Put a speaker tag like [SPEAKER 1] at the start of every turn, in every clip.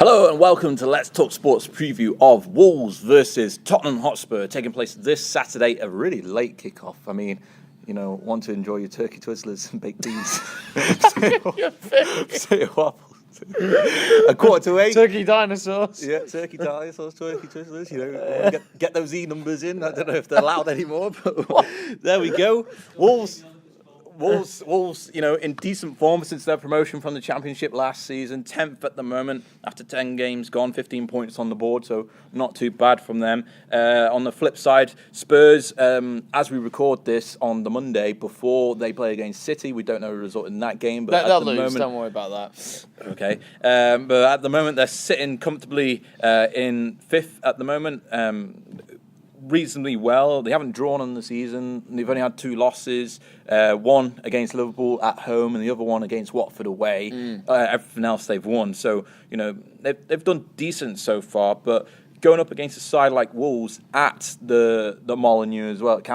[SPEAKER 1] Hello and welcome to Let's Talk Sports preview of Wolves versus Tottenham Hotspur, taking place this Saturday, a really late kickoff. I mean, want to enjoy your turkey twizzlers and baked beans. Say waffles. 7:45.
[SPEAKER 2] Turkey dinosaurs.
[SPEAKER 1] Yeah, turkey dinosaurs, turkey twizzlers. Get those E numbers in. I don't know if they're allowed anymore, but there we go. Wolves, in decent form since their promotion from the Championship last season. 10th at the moment after 10 games gone, 15 points on the board, so not too bad from them. On the flip side, Spurs, as we record this on the Monday before they play against City, we don't know the result in that game. But
[SPEAKER 2] they'll lose, don't worry about that.
[SPEAKER 1] Okay, but at the moment they're sitting comfortably in 5th at the moment. Reasonably well. They haven't drawn on the season. They've only had 2 losses, one against Liverpool at home and the other one against Watford away. Everything else they've won. So, they've done decent so far, but going up against a side like Wolves at the Molineux as well, it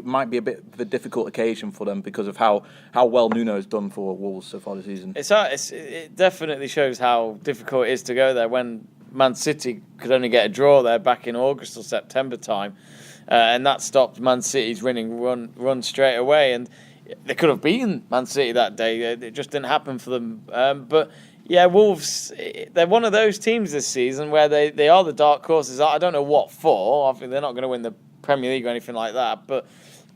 [SPEAKER 1] might be a bit of a difficult occasion for them because of how well Nuno's done for Wolves so far this season.
[SPEAKER 2] It definitely shows how difficult it is to go there when Man City could only get a draw there back in August or September time, and that stopped Man City's winning run straight away. And they could have beaten Man City that day. It just didn't happen for them. But yeah, Wolves, they're one of those teams this season where they are the dark horses. I don't know what for. I think they're not going to win the Premier League or anything like that, but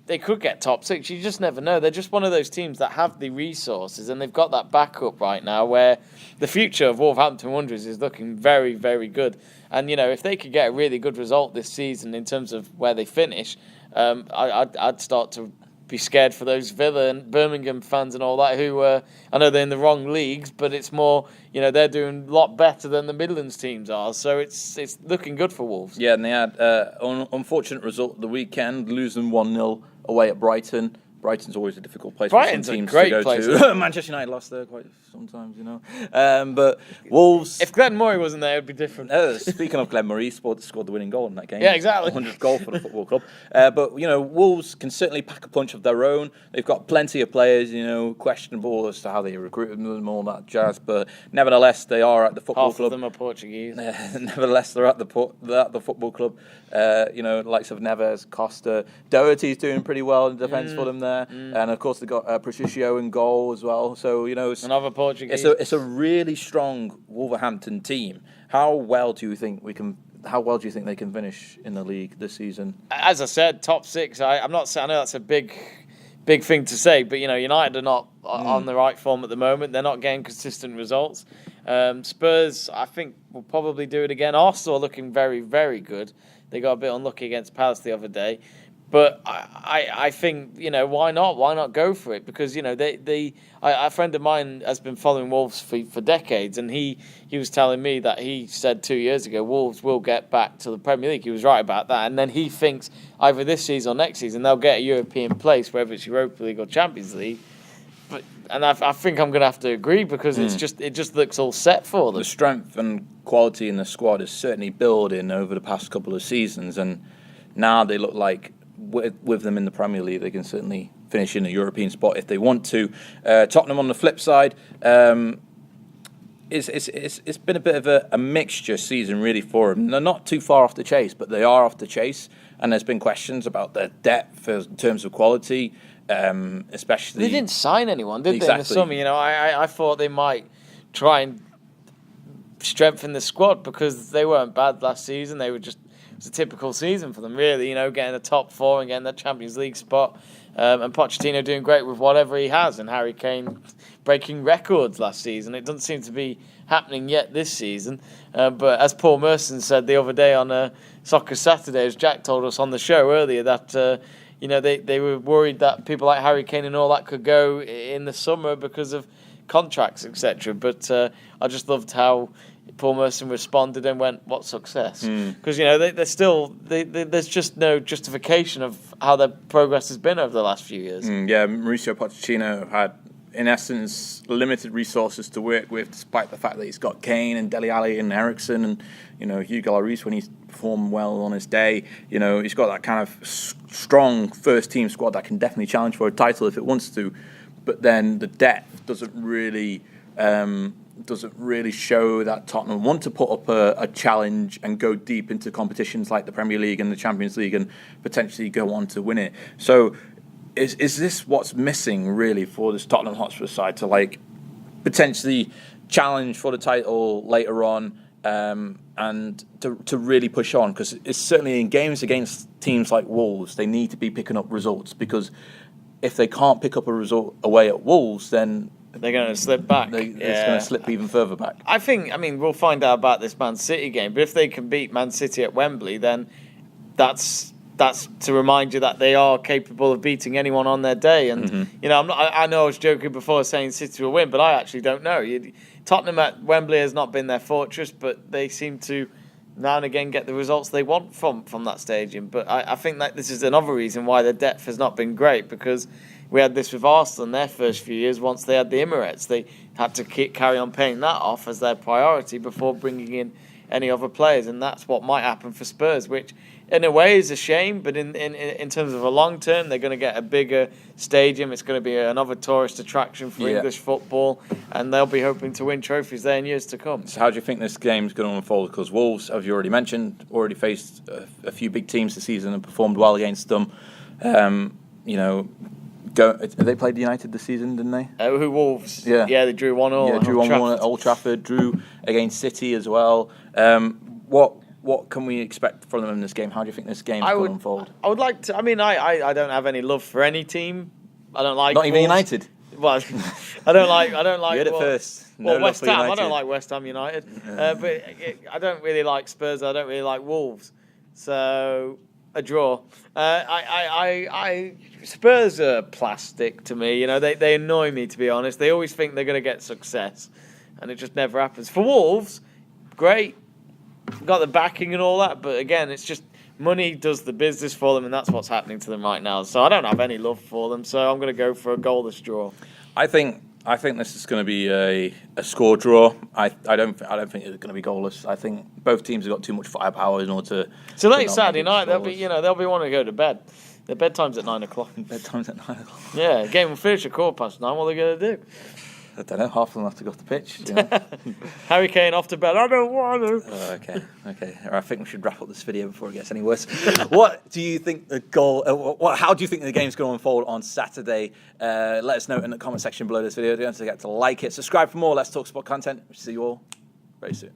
[SPEAKER 2] they could get top 6. You just never know. They're just one of those teams that have the resources, and they've got that backup right now where the future of Wolverhampton Wanderers is looking very, very good. And, if they could get a really good result this season in terms of where they finish, I'd start to be scared for those Villa and Birmingham fans and all that who, I know they're in the wrong leagues, but it's more, they're doing a lot better than the Midlands teams are. So it's looking good for Wolves.
[SPEAKER 1] Yeah, and they had an unfortunate result the weekend, losing 1-0 away at Brighton. Brighton's always a difficult place for some teams to go to. Manchester United lost there quite sometimes, But Wolves...
[SPEAKER 2] If Glenn Murray wasn't there, it would be different.
[SPEAKER 1] Speaking of Glenn Murray, he scored the winning goal in that game.
[SPEAKER 2] Yeah, exactly.
[SPEAKER 1] 100th goal for the football club. But, Wolves can certainly pack a punch of their own. They've got plenty of players, questionable as to how they recruited them and all that jazz. But nevertheless, they are at the football club.
[SPEAKER 2] Half of them are Portuguese.
[SPEAKER 1] Nevertheless, they're at the football club. Likes of Neves, Costa. Doherty's doing pretty well in defence for them there. And of course they've got Patricio in goal as well. So
[SPEAKER 2] another Portuguese.
[SPEAKER 1] It's a really strong Wolverhampton team. How well do you think they can finish in the league this season?
[SPEAKER 2] As I said, top 6. I'm not saying. I know that's a big thing to say, but United are not on the right form at the moment. They're not getting consistent results. Spurs, I think, will probably do it again. Arsenal are looking very, very good. They got a bit unlucky against Palace the other day. But I think, why not? Why not go for it? Because, a friend of mine has been following Wolves for decades, and he was telling me that he said 2 years ago Wolves will get back to the Premier League. He was right about that. And then he thinks either this season or next season they'll get a European place, whether it's Europa League or Champions League. And I think I'm going to have to agree because it just looks all set for them.
[SPEAKER 1] The strength and quality in the squad is certainly building over the past couple of seasons, and now they look like with them in the Premier League, they can certainly finish in a European spot if they want to. Tottenham on the flip side, it's been a bit of a mixture season really for them. They're not too far off the chase, but they are off the chase, and there's been questions about their depth in terms of quality, especially.
[SPEAKER 2] They didn't sign anyone, did
[SPEAKER 1] exactly.
[SPEAKER 2] they? In the summer, I thought they might try and strengthen the squad because they weren't bad last season. They were just. It's a typical season for them, really, getting the top 4 and getting the Champions League spot. And Pochettino doing great with whatever he has. And Harry Kane breaking records last season. It doesn't seem to be happening yet this season. But as Paul Merson said the other day on Soccer Saturday, as Jack told us on the show earlier, that they were worried that people like Harry Kane and all that could go in the summer because of contracts, etc. But I just loved how Paul Merson responded and went, "What success?" Because there's just no justification of how their progress has been over the last few years.
[SPEAKER 1] Yeah, Mauricio Pochettino had, in essence, limited resources to work with, despite the fact that he's got Kane and Dele Alli and Eriksen and Hugo Lloris when he's performed well on his day. He's got that kind of strong first team squad that can definitely challenge for a title if it wants to, but then the depth doesn't really doesn't really show that Tottenham want to put up a challenge and go deep into competitions like the Premier League and the Champions League and potentially go on to win it. So is this what's missing really for this Tottenham Hotspur side to like potentially challenge for the title later on and to really push on? Because it's certainly in games against teams like Wolves, they need to be picking up results, because if they can't pick up a result away at Wolves, then
[SPEAKER 2] they're going to slip back.
[SPEAKER 1] It's going to slip even further back.
[SPEAKER 2] I mean, we'll find out about this Man City game, but if they can beat Man City at Wembley, then that's to remind you that they are capable of beating anyone on their day. And I know I was joking before saying City will win, but I actually don't know. Tottenham at Wembley has not been their fortress, but they seem to now and again get the results they want from that stadium. But I think that this is another reason why the depth has not been great, because we had this with Arsenal in their first few years. Once they had the Emirates, they had to carry on paying that off as their priority before bringing in any other players, and that's what might happen for Spurs, which in a way is a shame, but in terms of a long term, they're going to get a bigger stadium. It's going to be another tourist attraction for English football, and they'll be hoping to win trophies there in years to come.
[SPEAKER 1] So how do you think this game's going to unfold? Because Wolves, as you already mentioned, already faced a few big teams this season and performed well against them. They played United this season, didn't they?
[SPEAKER 2] Who, Wolves?
[SPEAKER 1] Yeah,
[SPEAKER 2] they drew 1-1.
[SPEAKER 1] Yeah, drew 1-1 at Old Trafford. Drew against City as well. What can we expect from them in this game? How do you think this game's going to unfold?
[SPEAKER 2] I would like to. I mean, I don't have any love for any team. I don't like.
[SPEAKER 1] Not even United.
[SPEAKER 2] Well, I don't like. You
[SPEAKER 1] heard it first.
[SPEAKER 2] Well, West Ham. I don't like West Ham United. But I don't really like Spurs. I don't really like Wolves. So a draw. Spurs are plastic to me. They annoy me, to be honest. They always think they're going to get success, and it just never happens. For Wolves, great. Got the backing and all that, but again, it's just money does the business for them, and that's what's happening to them right now. So I don't have any love for them. So I'm going to go for a goalless draw.
[SPEAKER 1] I think this is going to be a score draw. I don't think it's going to be goalless. I think both teams have got too much firepower in order to.
[SPEAKER 2] So late Saturday night, they'll be wanting to go to bed. Their bedtime's at 9 o'clock.
[SPEAKER 1] Bedtime's at 9 o'clock.
[SPEAKER 2] Yeah, game will finish at 9:15. What are they going to do?
[SPEAKER 1] I don't know. Half of them have to go off the pitch.
[SPEAKER 2] Harry Kane off to bed. I don't want to.
[SPEAKER 1] Okay. I think we should wrap up this video before it gets any worse. What do you think the goal? How do you think the game's going to unfold on Saturday? Let us know in the comment section below this video. Don't forget to like it, subscribe for more Let's Talk Sport content. We'll see you all very soon.